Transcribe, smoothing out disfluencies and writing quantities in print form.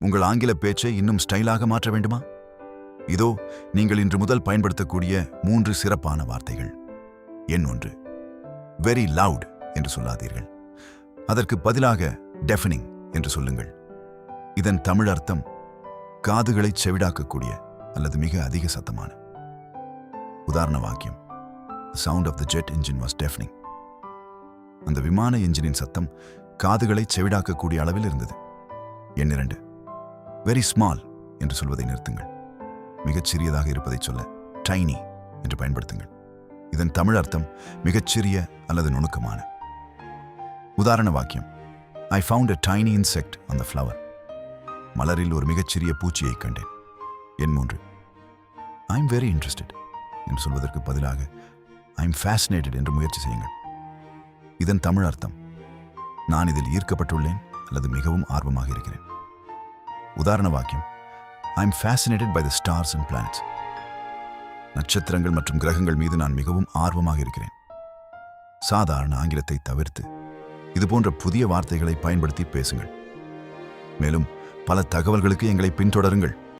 உங்கள் ஆங்கில பேச்சை இன்னும் ஸ்டைலாக மாற்ற வேண்டுமா? இதோ நீங்கள் இன்று முதல் பயன்படுத்தக்கூடிய 3 சிறப்பான வார்த்தைகள். எண் 1. வெரி லவுட் என்று சொல்லாதீர்கள். அதற்கு பதிலாக டெஃபனிங் என்று சொல்லுங்கள். இதன் தமிழ் அர்த்தம் காதுகளை செவிடாக்கக்கூடிய அல்லது மிக அதிக சத்தமான. உதாரண வாக்கியம்: The sound of the jet engine was deafening. அந்த விமான என்ஜினின் சத்தம் காதுகளை செவிடாக்கக்கூடிய அளவில் இருந்தது. எண் 2. வெரி ஸ்மால் என்று சொல்வதை நிறுத்துங்கள். மிகச் சிறியதாக இருப்பதை சொல்ல டைனி என்று பயன்படுத்துங்கள். இதன் தமிழ் அர்த்தம் மிகச்சிறிய அல்லது நுணுக்கமான. உதாரண வாக்கியம்: I found a tiny insect on the flower. மலரில் ஒரு மிகச்சிறிய பூச்சியை கண்டேன். எண் 3. I'm very interested என்று சொல்வதற்கு பதிலாக I'm fascinated என்று முயற்சி செய்யுங்கள். இதன் தமிழ் அர்த்தம் நான் இதில் ஈர்க்கப்பட்டுள்ளேன் அல்லது மிகவும் ஆர்வமாக இருக்கிறேன். உதாரண வாக்கியம்: I'm fascinated by the stars and planets. நட்சத்திரங்கள் மற்றும் கிரகங்கள் மீது நான் மிகவும் ஆர்வமாக இருக்கிறேன். சாதாரண ஆங்கிலத்தை தவிர்த்து இதுபோன்ற புதிய வார்த்தைகளை பயன்படுத்தி பேசுங்கள். மேலும் பல தகவல்களுக்கு எங்களை பின்தொடருங்கள்.